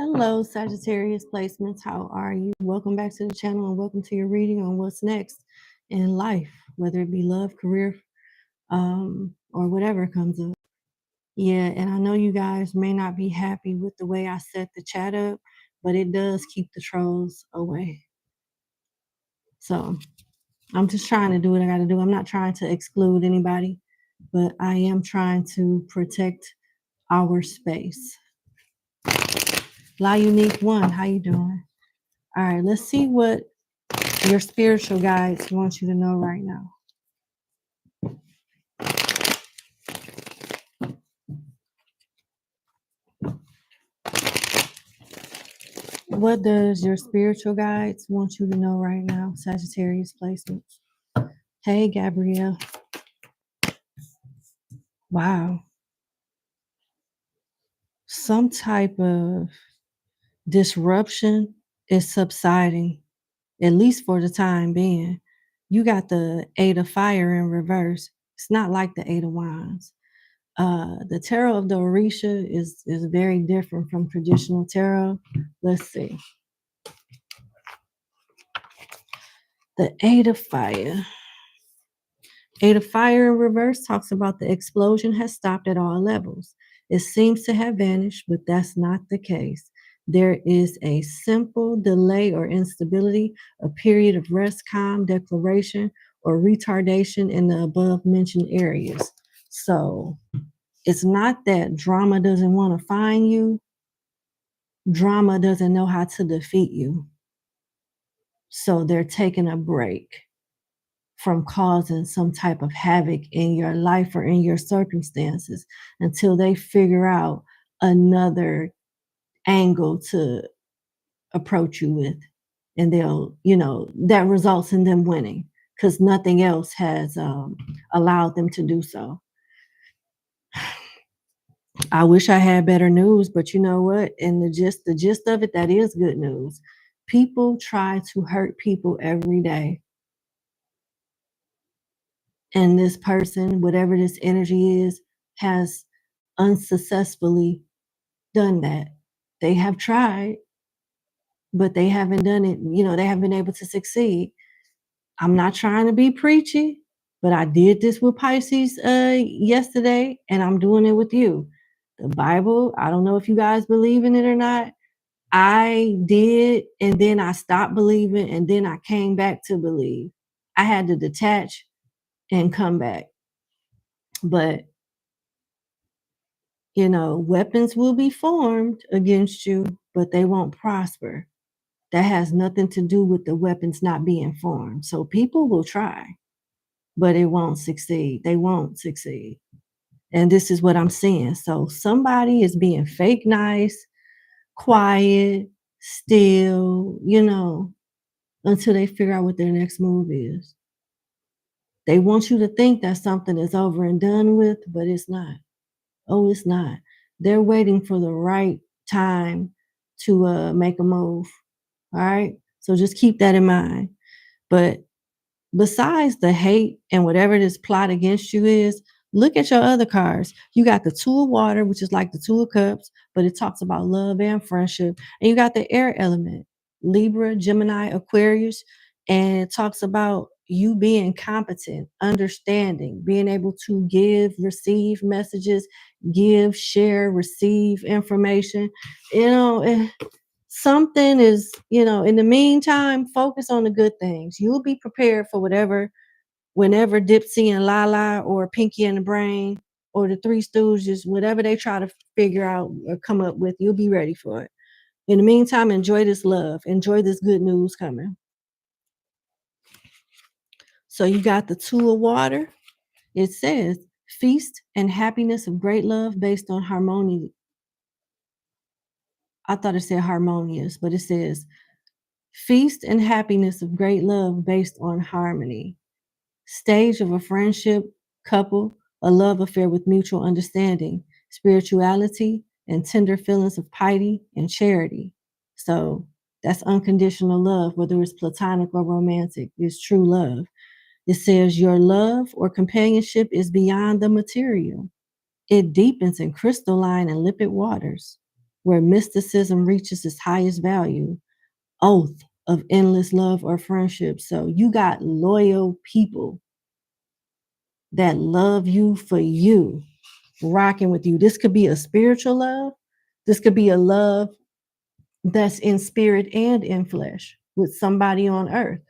Hello, Sagittarius placements. How are you? Welcome back to the channel and welcome to your reading on what's next in life, whether it be love, career, or whatever comes up. Yeah, and I know you guys may not be happy with the way I set the chat up, but it does keep the trolls away. So I'm just trying to do what I got to do. I'm not trying to exclude anybody, but I am trying to protect our space. La Unique One, how you doing? All right, let's see what your spiritual guides want you to know right now. What does your spiritual guides want you to know right now, Sagittarius placements? Hey, Gabrielle. Wow. Some type of disruption is subsiding, at least for the time being. You got the Eight of Fire in reverse. It's not like the Eight of Wands. The tarot of the Orisha is very different from traditional tarot. Let's see. The Eight of Fire. Eight of Fire in reverse talks about the explosion has stopped at all levels. It seems to have vanished, but that's not the case. There is a simple delay or instability, a period of rest, calm, declaration, or retardation in the above mentioned areas. So it's not that drama doesn't want to find you. Drama doesn't know how to defeat you. So they're taking a break from causing some type of havoc in your life or in your circumstances until they figure out another angle to approach you with. And they'll, that results in them winning because nothing else has allowed them to do so. I wish I had better news, but you know what? And the gist of it, that is good news. People try to hurt people every day. And this person, whatever this energy is, has unsuccessfully done that. They have tried, but they haven't done it. They haven't been able to succeed. I'm not trying to be preachy, but I did this with Pisces yesterday, and I'm doing it with you. The Bible, I don't know if you guys believe in it or not. I did, and then I stopped believing, and then I came back to believe. I had to detach and come back. But weapons will be formed against you, but they won't prosper. That has nothing to do with the weapons not being formed. So people will try, but it won't succeed. They won't succeed. And this is what I'm seeing. So somebody is being fake nice, quiet, still, until they figure out what their next move is. They want you to think that something is over and done with, but it's not. Oh, it's not. They're waiting for the right time to make a move. All right. So just keep that in mind. But besides the hate and whatever this plot against you is, look at your other cards. You got the Two of Water, which is like the Two of Cups, but it talks about love and friendship. And you got the air element, Libra, Gemini, Aquarius, and it talks about you being competent, understanding, being able to give, receive messages, give, share, receive information. Something is, in the meantime, focus on the good things. You'll be prepared for whenever Dipsy and Lala or Pinky and the Brain or the Three Stooges, whatever they try to figure out or come up with, you'll be ready for it. In the meantime, enjoy this love. Enjoy this good news coming. So you got the Two of Water. It says, feast and happiness of great love based on harmony. I thought it said harmonious, but it says, feast and happiness of great love based on harmony. Stage of a friendship, couple, a love affair with mutual understanding, spirituality, and tender feelings of piety and charity. So that's unconditional love, whether it's platonic or romantic, it's true love. It says your love or companionship is beyond the material. It deepens in crystalline and limpid waters. where mysticism reaches its highest value, oath of endless love or friendship. So you got loyal people that love you for you, rocking with you. This could be a spiritual love. This could be a love that's in spirit and in flesh with somebody on earth.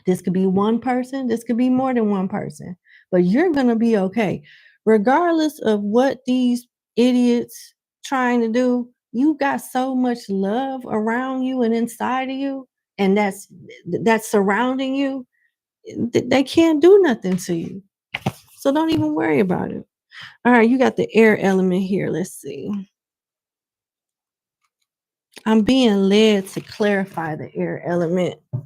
This could be one person. This could be more than one person. But you're going to be okay. Regardless of what these idiots trying to do, you got so much love around you and inside of you, and that's surrounding you. They can't do nothing to you. So don't even worry about it. All right, you got the air element here. Let's see. I'm being led to clarify the air element. All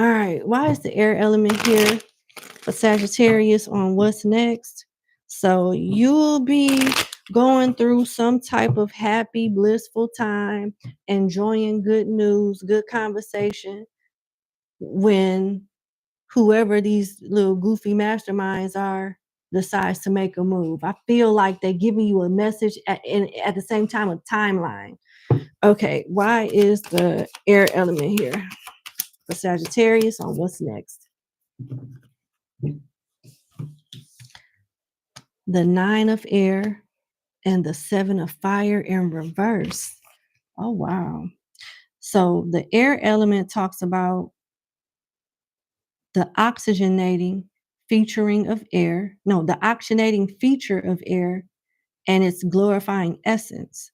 right, why is the air element here for Sagittarius on what's next? So you'll be going through some type of happy, blissful time, enjoying good news, good conversation when whoever these little goofy masterminds are decides to make a move. I feel like they're giving you a message at the same time, a timeline. Okay, why is the air element here for Sagittarius on what's next? The 9 of air and the 7 of fire in reverse. Oh, wow. So the air element talks about the oxygenating featuring of air. No, the oxygenating feature of air and its glorifying essence,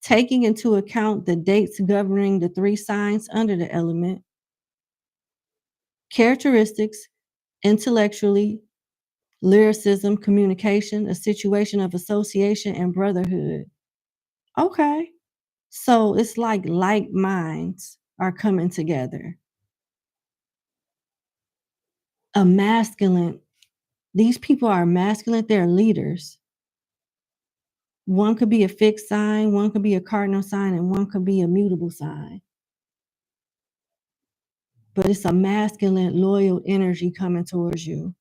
taking into account the dates governing the 3 signs under the element, characteristics, intellectually, lyricism, communication, a situation of association, and brotherhood. Okay. So it's like minds are coming together. A masculine, these people are masculine, they're leaders. One could be a fixed sign, one could be a cardinal sign, and one could be a mutable sign. But it's a masculine, loyal energy coming towards you.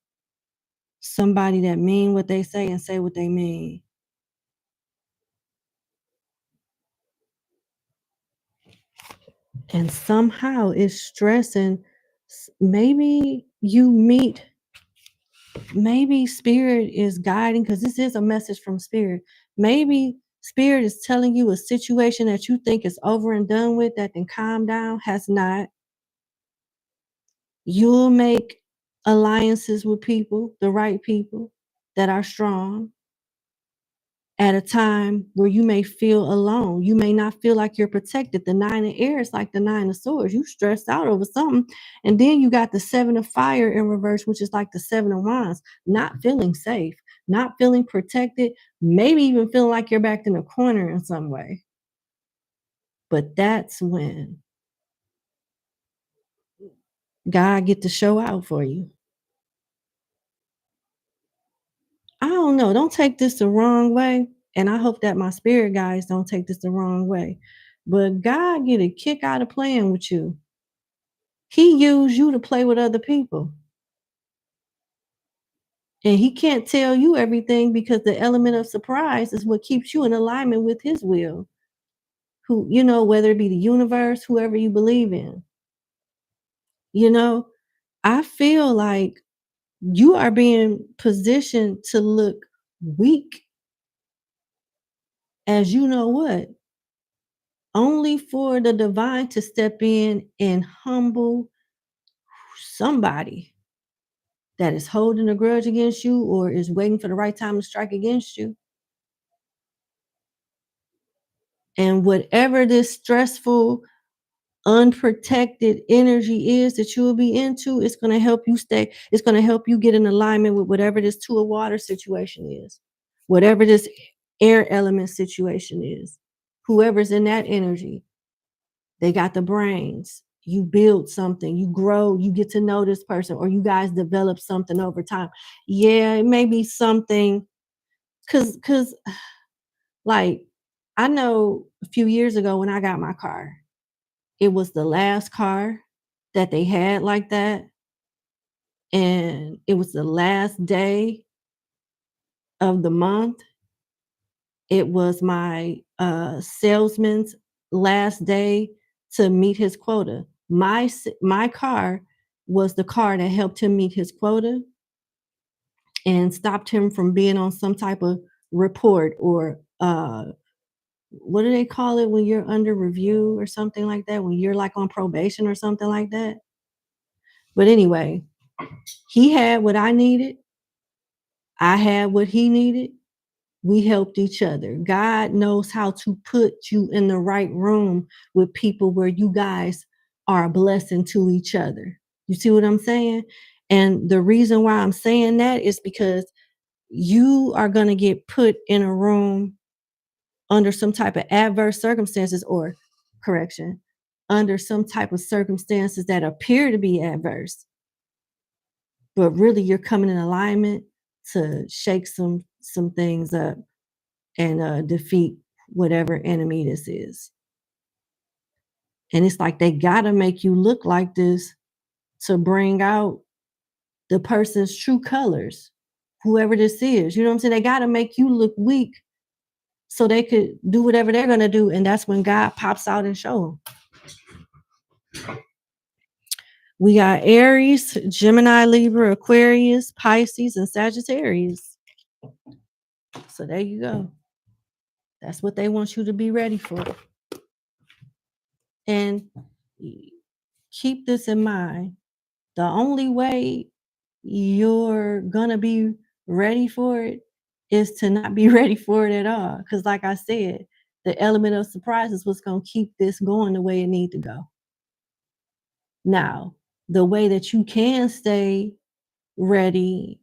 Somebody that mean what they say and say what they mean. And somehow it's stressing. Maybe you meet, maybe spirit is guiding, because this is a message from spirit. Maybe spirit is telling you a situation that you think is over and done with, that can calm down, has not. You'll make alliances with people, the right people that are strong, at a time where you may feel alone. You may not feel like you're protected. The 9 of air is like the 9 of swords. You stressed out over something. And then you got the 7 of fire in reverse, which is like the 7 of wands, not feeling safe, not feeling protected, maybe even feeling like you're backed in a corner in some way. But that's when God get to show out for you. I don't know. Don't take this the wrong way. And I hope that my spirit guides don't take this the wrong way. But God get a kick out of playing with you. He used you to play with other people. And he can't tell you everything, because the element of surprise is what keeps you in alignment with his will. Who, whether it be the universe, whoever you believe in. I feel like you are being positioned to look weak as you know what, only for the divine to step in and humble somebody that is holding a grudge against you or is waiting for the right time to strike against you. And whatever this stressful, unprotected energy is that you will be into, it's going to help you stay, it's going to help you get in alignment with whatever this 2 of water situation is, whatever this air element situation is. Whoever's in that energy, they got the brains. You build something, you grow, you get to know this person, or you guys develop something over time. Yeah, it may be something, because like, I know a few years ago when I got my car, it was the last car that they had like that. And it was the last day of the month. it was my salesman's last day to meet his quota. My car was the car that helped him meet his quota and stopped him from being on some type of report or what do they call it when you're under review or something like that, when you're like on probation or something like that. But anyway, he had what I needed. I had what he needed. We helped each other. God knows how to put you in the right room with people where you guys are a blessing to each other. You see what I'm saying? And the reason why I'm saying that is because you are going to get put in a room under some type of adverse circumstances, or correction, under some type of circumstances that appear to be adverse, but really you're coming in alignment to shake some things up and defeat whatever enemy this is. And it's like they gotta make you look like this to bring out the person's true colors, whoever this is. You know what I'm saying? They gotta make you look weak so they could do whatever they're gonna do, and that's when God pops out and show them. We got Aries, Gemini, Libra, Aquarius, Pisces, and Sagittarius. So there you go. That's what they want you to be ready for. And keep this in mind. The only way you're gonna be ready for it is to not be ready for it at all. Because like I said, the element of surprise is what's gonna keep this going the way it needs to go. Now, the way that you can stay ready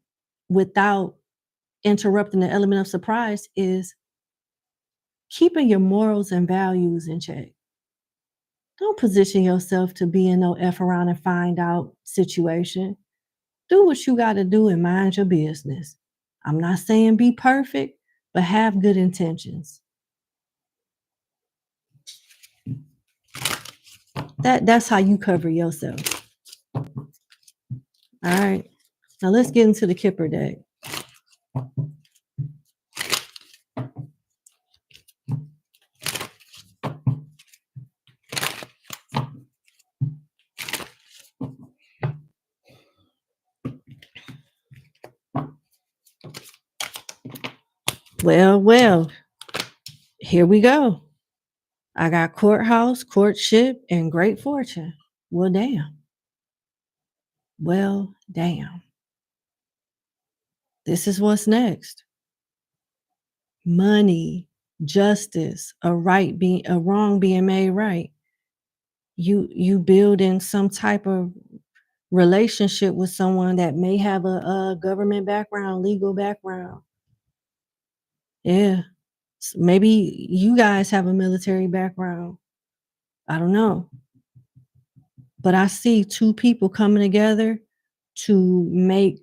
without interrupting the element of surprise is keeping your morals and values in check. Don't position yourself to be in no F around and find out situation. Do what you got to do and mind your business. I'm not saying be perfect, but have good intentions. That's how you cover yourself. All right. Now let's get into the Kipper deck. Well, here we go. I got courthouse, courtship, and great fortune. Well, damn. Well, damn. This is what's next. Money, justice, a wrong being made right. You building some type of relationship with someone that may have a government background, legal background. Yeah. Maybe you guys have a military background. I don't know. But I see two people coming together to make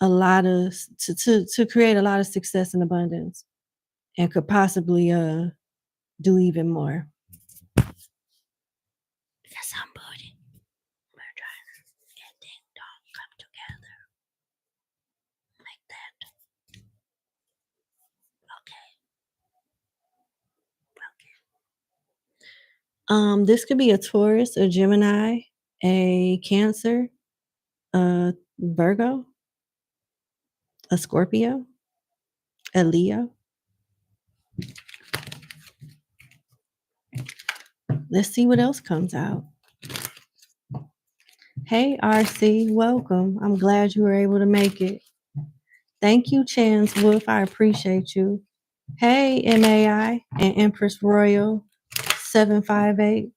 a lot of to create a lot of success and abundance, and could possibly do even more. Because somebody and things don't come together like that. Okay. This could be a Taurus, a Gemini, a Cancer, a Virgo, a Scorpio, a Leo. Let's see what else comes out. Hey, RC, welcome. I'm glad you were able to make it. Thank you, Chance Wolf. I appreciate you. Hey, MAI and Empress Royal 758.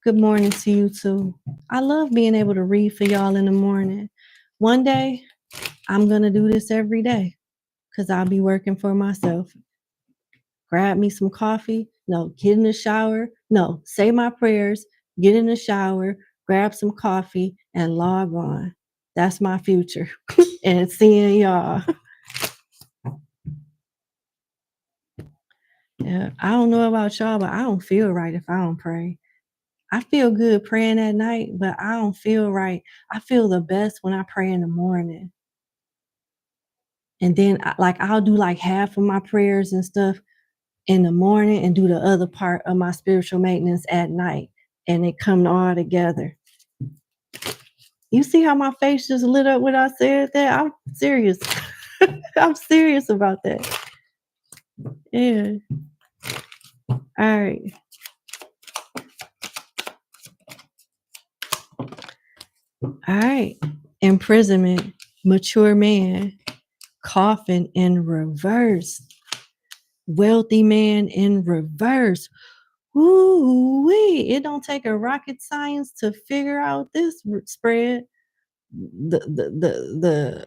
Good morning to you too. I love being able to read for y'all in the morning. One day, I'm going to do this every day because I'll be working for myself. Grab me some coffee. No, get in the shower. No, say my prayers, get in the shower, grab some coffee, and log on. That's my future. And seeing y'all. Yeah, I don't know about y'all, but I don't feel right if I don't pray. I feel good praying at night, but I don't feel right. I feel the best when I pray in the morning. And then I'll do like half of my prayers and stuff in the morning and do the other part of my spiritual maintenance at night. And it come all together. You see how my face just lit up when I said that? I'm serious. I'm serious about that. Yeah. All right. All right. Imprisonment, mature man, coffin in reverse, wealthy man in reverse. Woo-wee. It don't take a rocket science to figure out this spread. The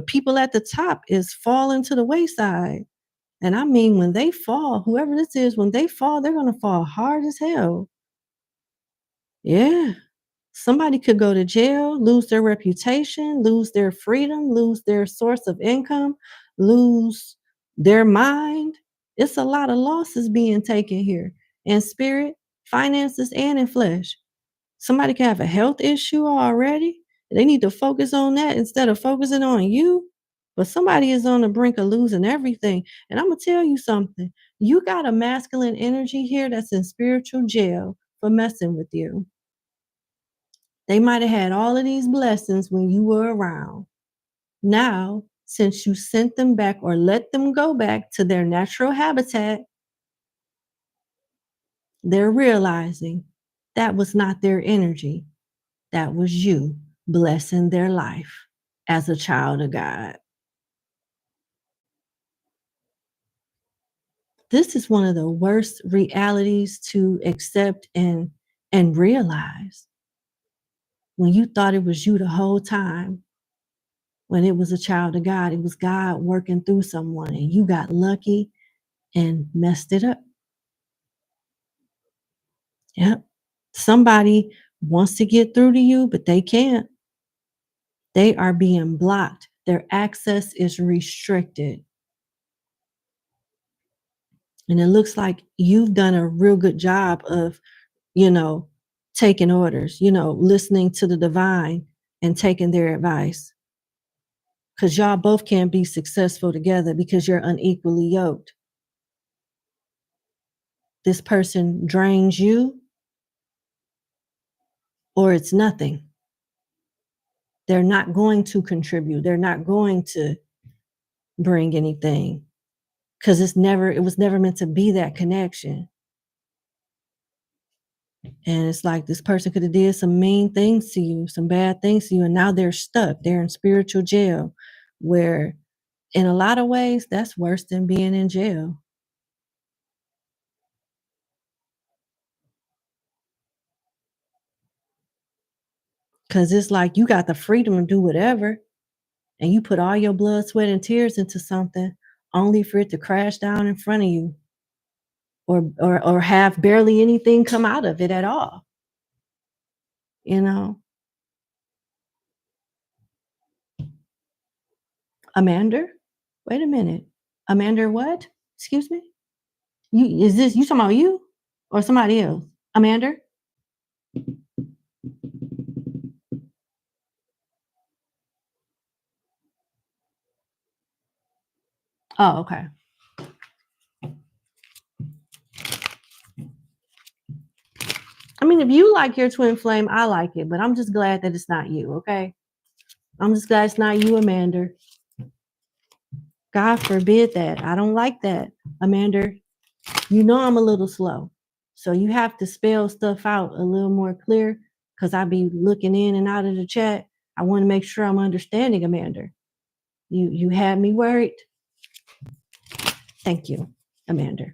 people at the top is falling to the wayside. And I mean, when they fall, whoever this is, when they fall, they're going to fall hard as hell. Yeah. Somebody could go to jail, lose their reputation, lose their freedom, lose their source of income, lose their mind. It's a lot of losses being taken here in spirit, finances, and in flesh. Somebody can have a health issue already. They need to focus on that instead of focusing on you. But somebody is on the brink of losing everything. And I'm going to tell you something. You got a masculine energy here that's in spiritual jail for messing with you. They might have had all of these blessings when you were around. Now, since you sent them back or let them go back to their natural habitat, they're realizing that was not their energy. That was you blessing their life as a child of God. This is one of the worst realities to accept and realize. When you thought it was you the whole time, when it was a child of God, it was God working through someone, and you got lucky and messed it up. Yep. Somebody wants to get through to you, but they can't. They are being blocked. Their access is restricted. And it looks like you've done a real good job of, taking orders, listening to the divine and taking their advice. Because y'all both can't be successful together because you're unequally yoked. This person drains you, or it's nothing. They're not going to contribute. They're not going to bring anything because it was never meant to be that connection. And it's like this person could have did some mean things to you, some bad things to you, and now they're stuck. They're in spiritual jail, where in a lot of ways, that's worse than being in jail. Because it's like you got the freedom to do whatever, and you put all your blood, sweat, and tears into something only for it to crash down in front of you, or have barely anything come out of it at all. Amanda? Wait a minute. Amanda what? Excuse me? You talking about you or somebody else? Amanda? Oh, okay. I mean, if you like your twin flame, I like it, but I'm just glad that it's not you, okay? I'm just glad it's not you, Amanda. God forbid that. I don't like that, Amanda. You know I'm a little slow. So you have to spell stuff out a little more clear, because I be looking in and out of the chat. I want to make sure I'm understanding, Amanda. You had me worried. Thank you, Amanda.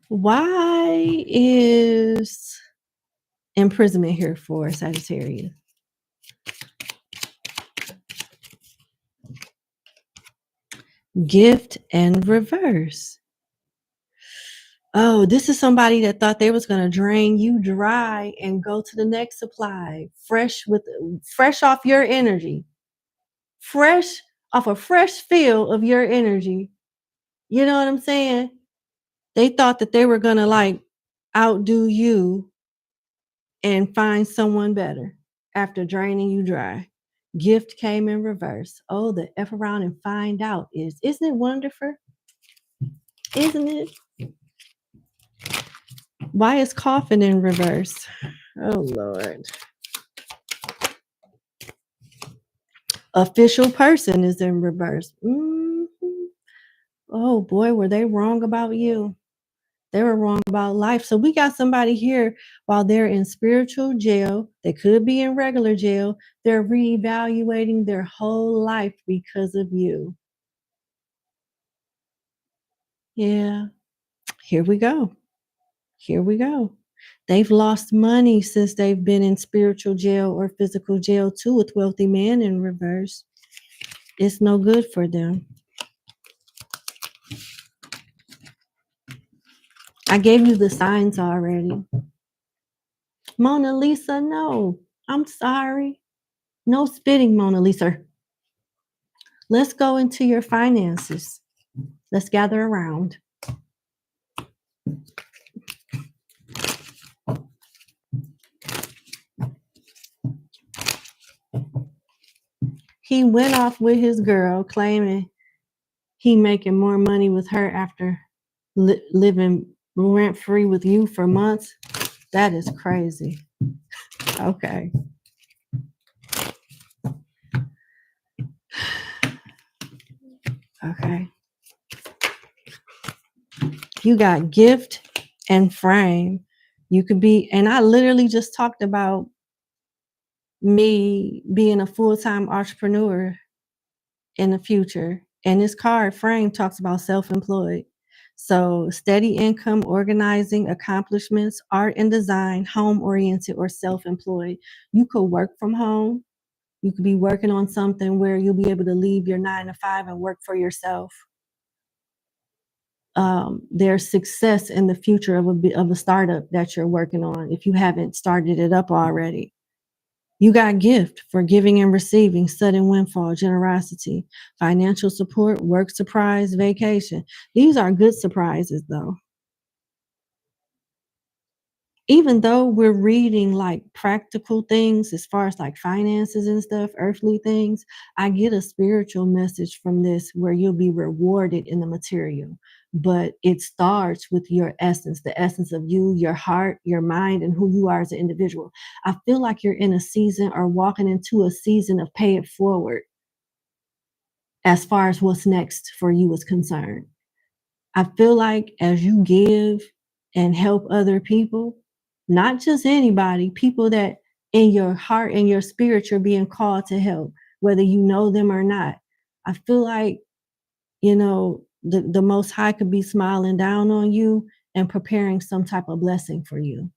Why is imprisonment here for Sagittarius? Gift and reverse. Oh, this is somebody that thought they was going to drain you dry and go to the next supply, fresh off your energy, fresh off a fresh fill of your energy. You know what I'm saying? They thought that they were going to like outdo you and find someone better after draining you dry. Gift came in reverse. Oh, the F around and find out isn't it wonderful? Isn't it? Why is coffin in reverse? Oh, Lord. Official person is in reverse. Oh, boy, were they wrong about you? They were wrong about life. So we got somebody here while they're in spiritual jail. They could be in regular jail. They're reevaluating their whole life because of you. Yeah. Here we go. Here we go. They've lost money since they've been in spiritual jail or physical jail too, with wealthy man in reverse. It's no good for them. I gave you the signs already. Mona Lisa, no. I'm sorry. No spitting, Mona Lisa. Let's go into your finances. Let's gather around. He went off with his girl, claiming he making more money with her after living rent-free with you for months. That is crazy. Okay. Okay. You got gift and frame. You could be, and I literally just talked about me being a full-time entrepreneur in the future. And this card frame talks about self-employed. So steady income, organizing, accomplishments, art and design, home-oriented, or self-employed. You could work from home. You could be working on something where you'll be able to leave your 9 to 5 and work for yourself. There's success in the future of a startup that you're working on if you haven't started it up already. You got gift for giving and receiving, sudden windfall, generosity, financial support, work surprise, vacation. These are good surprises though. Even though we're reading like practical things as far as like finances and stuff, earthly things, I get a spiritual message from this where you'll be rewarded in the material. But it starts with your essence, the essence of you, your heart, your mind, and who you are as an individual. I feel like you're in a season or walking into a season of pay it forward as far as what's next for you is concerned. I feel like as you give and help other people, not just anybody, people that in your heart and your spirit you're being called to help, whether you know them or not. I feel like, you know, the Most High could be smiling down on you and preparing some type of blessing for you.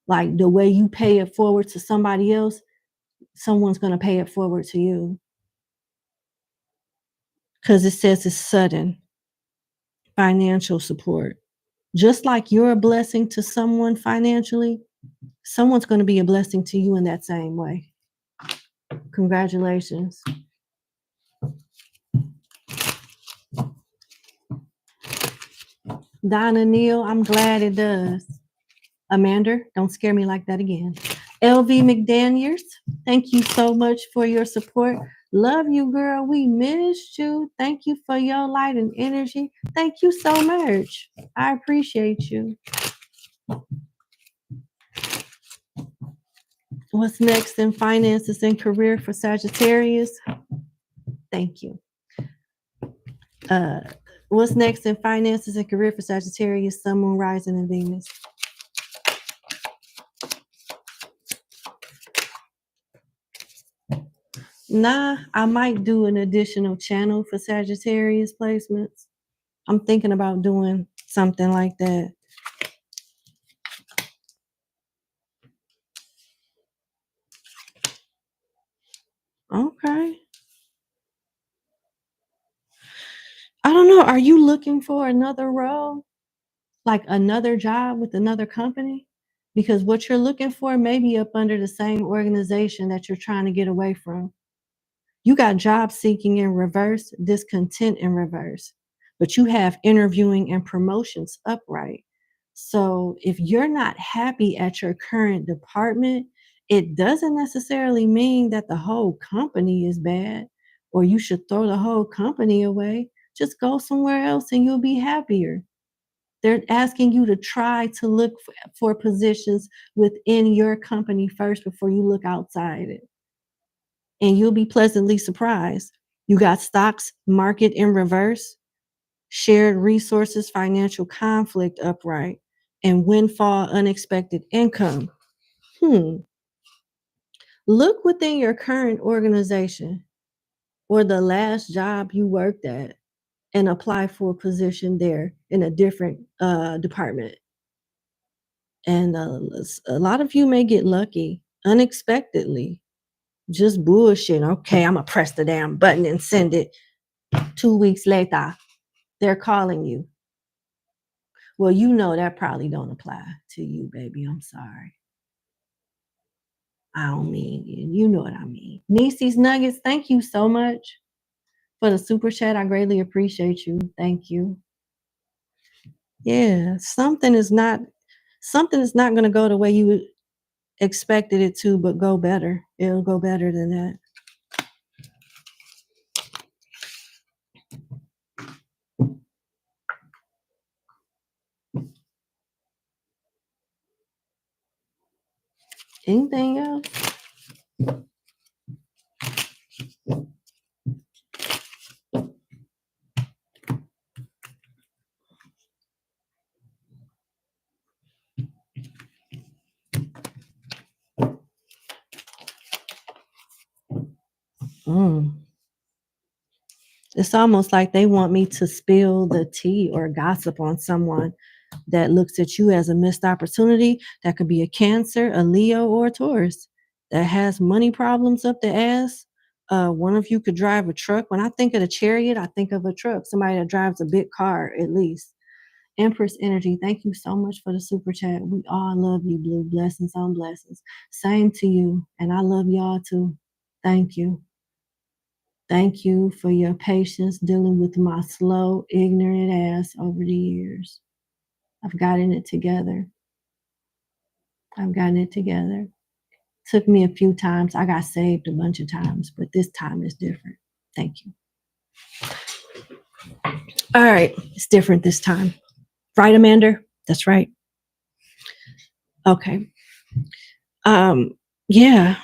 Like the way you pay it forward to somebody else, someone's going to pay it forward to you. Because it says it's sudden financial support. Just like you're a blessing to someone financially, someone's going to be a blessing to you in that same way. Congratulations. Donna Neal, I'm glad it does. Amanda, don't scare me like that again. LV McDaniels, thank you so much for your support. Love you, girl. We missed you. Thank you for your light and energy. Thank you so much. I appreciate you. What's next in finances and career for Sagittarius? Thank you. What's next in finances and career for Sagittarius, Sun, Moon, Rising, and Venus? Nah, I might do an additional channel for Sagittarius placements. I'm thinking about doing something like that. Okay. I don't know. Are you looking for another role? Like another job with another company? Because what you're looking for may be up under the same organization that you're trying to get away from. You got job seeking in reverse, discontent in reverse, but you have interviewing and promotions upright. So if you're not happy at your current department, it doesn't necessarily mean that the whole company is bad or you should throw the whole company away. Just go somewhere else and you'll be happier. They're asking you to try to look for positions within your company first before you look outside it. And you'll be pleasantly surprised. You got stocks market in reverse, shared resources, financial conflict upright, and windfall unexpected income. Look within your current organization or the last job you worked at and apply for a position there in a different department. And a lot of you may get lucky unexpectedly. Just bullshit. Okay, I'm going to press the damn button and send it. 2 weeks later, they're calling you. Well, you know that probably don't apply to you, baby. I'm sorry. I don't mean you. You know what I mean. Niecy's Nuggets, thank you so much for the super chat. I greatly appreciate you. Thank you. Yeah, something is not going to go the way you expected it to, but go better. It'll go better than that. Anything else? It's almost like they want me to spill the tea or gossip on someone that looks at you as a missed opportunity. That could be a Cancer, a Leo, or a Taurus that has money problems up the ass. One of you could drive a truck. When I think of the Chariot, I think of a truck, somebody that drives a big car at least. Empress Energy, thank you so much for the super chat. We all love you, Blue. Blessings on blessings. Same to you. And I love y'all too. Thank you. Thank you for your patience dealing with my slow, ignorant ass over the years. I've gotten it together. Took me a few times. I got saved a bunch of times, but this time is different. Thank you. All right. It's different this time. Right, Amanda? That's right. Okay. Yeah.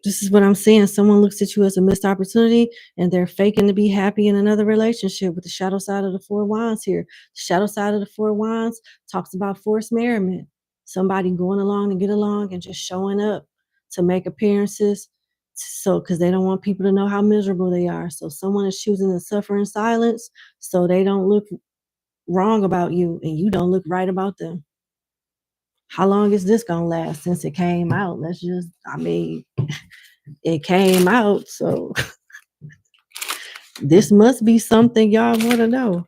This is what I'm saying. Someone looks at you as a missed opportunity and they're faking to be happy in another relationship with the shadow side of the Four Wands here. The shadow side of the Four Wands talks about forced merriment. Somebody going along to get along and just showing up to make appearances. So, because they don't want people to know how miserable they are. So someone is choosing to suffer in silence so they don't look wrong about you and you don't look right about them. How long is this going to last since it came out? It came out, so this must be something y'all want to know.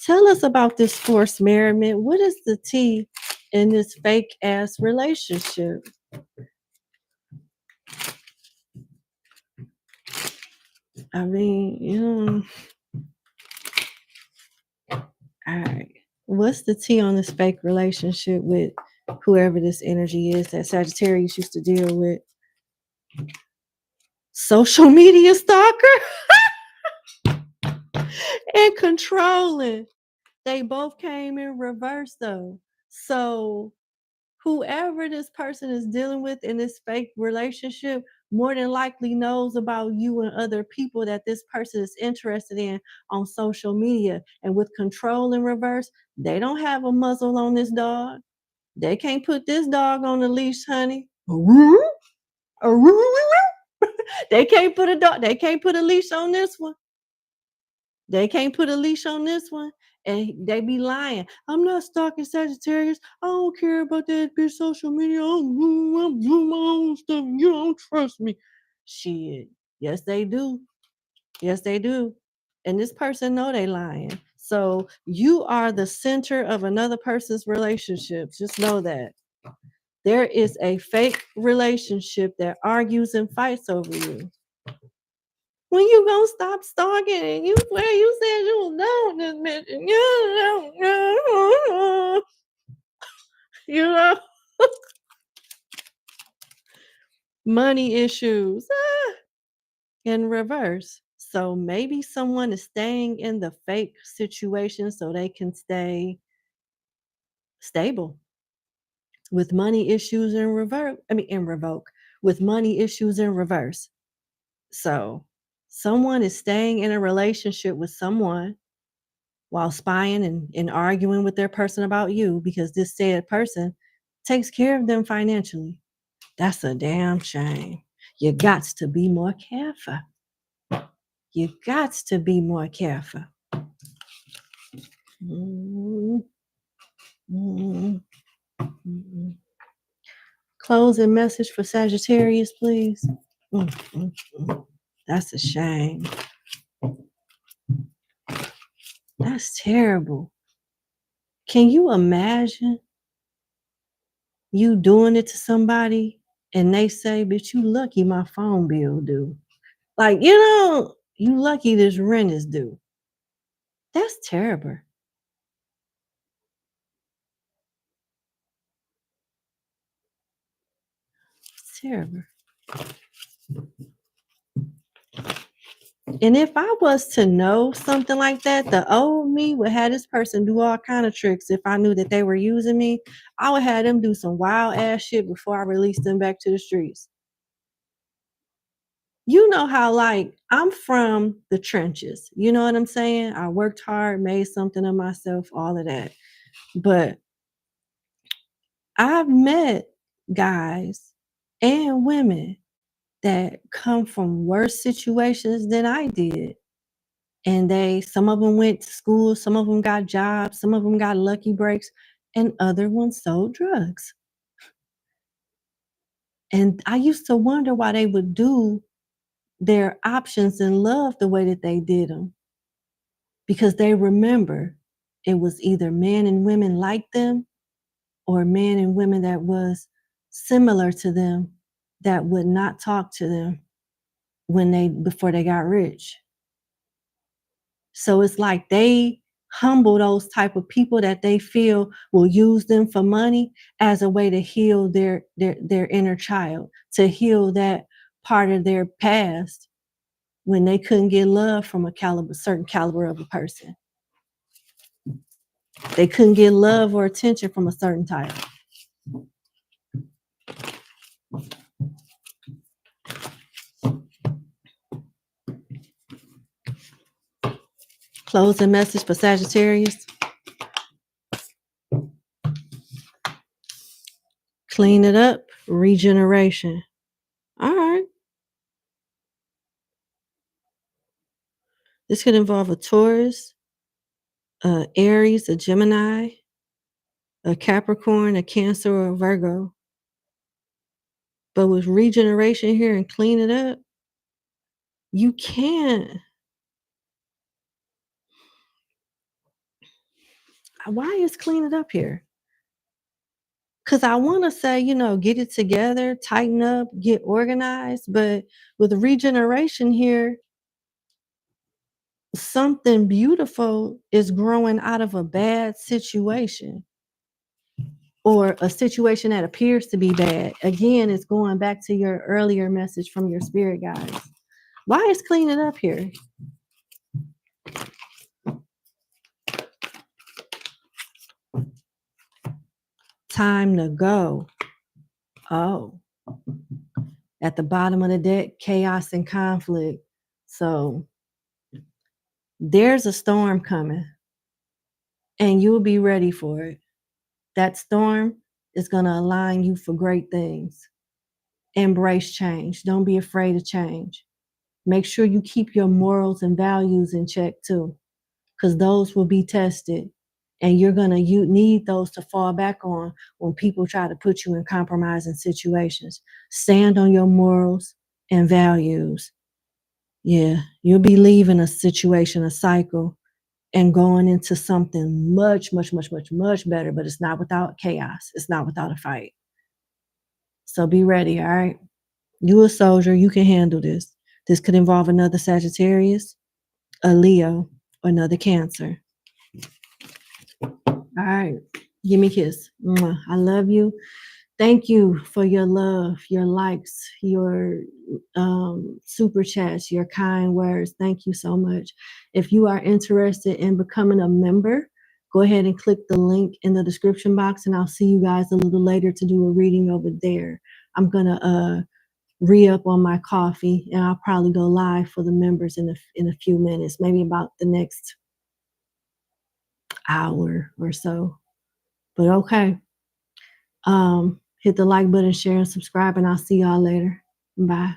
Tell us about this forced merriment. What is the tea in this fake ass relationship? I mean, all right. What's the tea on this fake relationship with whoever this energy is that Sagittarius used to deal with? Social media stalker and controlling. They both came in reverse though. So whoever this person is dealing with in this fake relationship more than likely knows about you and other people that this person is interested in on social media. And with control in reverse, they don't have a muzzle on this dog. They can't put this dog on the leash, honey. They can't put a leash on this one. They can't put a leash on this one. And they be lying. I'm not stalking Sagittarius. I don't care about that bitch social media. I'm doing my own stuff. You don't trust me. Shit. Yes, they do. Yes, they do. And this person know they lying. So you are the center of another person's relationship. Just know that. There is a fake relationship that argues and fights over you. When you gonna stop stalking and you swear you said you was done with this bitch? You know? Money issues in reverse. So maybe someone is staying in the fake situation so they can stay stable with money issues in reverse. In revoke with money issues in reverse. So someone is staying in a relationship with someone while spying and arguing with their person about you because this said person takes care of them financially. That's a damn shame. You got to be more careful. You got to be more careful. Mm, mm, mm. Closing message for Sagittarius, please. That's a shame. That's terrible. Can you imagine you doing it to somebody and they say, bitch, you lucky my phone bill due. Like, you lucky this rent is due. That's terrible. It's terrible. And if I was to know something like that, the old me would have this person do all kind of tricks. If I knew that they were using me, I would have them do some wild ass shit before I release them back to the streets. You know how, like, I'm from the trenches. You know what I'm saying? I worked hard, made something of myself, all of that. But I've met guys and women that come from worse situations than I did. And some of them went to school, some of them got jobs, some of them got lucky breaks, and other ones sold drugs. And I used to wonder why they would do their options in love the way that they did them. Because they remember it was either men and women like them or men and women that was similar to them that would not talk to them before they got rich. So it's like they humble those type of people that they feel will use them for money as a way to heal their inner child, to heal that part of their past when they couldn't get love from a certain caliber of a person. They couldn't get love or attention from a certain type. Closing message for Sagittarius. Clean it up. Regeneration. All right. This could involve a Taurus, a Aries, a Gemini, a Capricorn, a Cancer, or a Virgo. But with regeneration here and clean it up, you can't. Why is clean it up here? Because I want to say, get it together, tighten up, get organized. But with regeneration here, something beautiful is growing out of a bad situation or a situation that appears to be bad. Again, it's going back to your earlier message from your spirit guides. Why is clean it up here? Time to go. Oh. At the bottom of the deck, chaos and conflict. So there's a storm coming and you'll be ready for it. That storm is going to align you for great things. Embrace change. Don't be afraid of change. Make sure you keep your morals and values in check too, because those will be tested. And you need those to fall back on when people try to put you in compromising situations. Stand on your morals and values. Yeah, you'll be leaving a situation, a cycle, and going into something much, much, much, much, much better, but it's not without chaos. It's not without a fight. So be ready, all right? You a soldier, you can handle this. This could involve another Sagittarius, a Leo, or another Cancer. All right. Give me a kiss. Mwah. I love you. Thank you for your love, your likes, your super chats, your kind words. Thank you so much. If you are interested in becoming a member, go ahead and click the link in the description box, and I'll see you guys a little later to do a reading over there. I'm going to re-up on my coffee, and I'll probably go live for the members in a few minutes, maybe about the next hour or so. But okay. Hit the like button, share, and subscribe, and I'll see y'all later. Bye.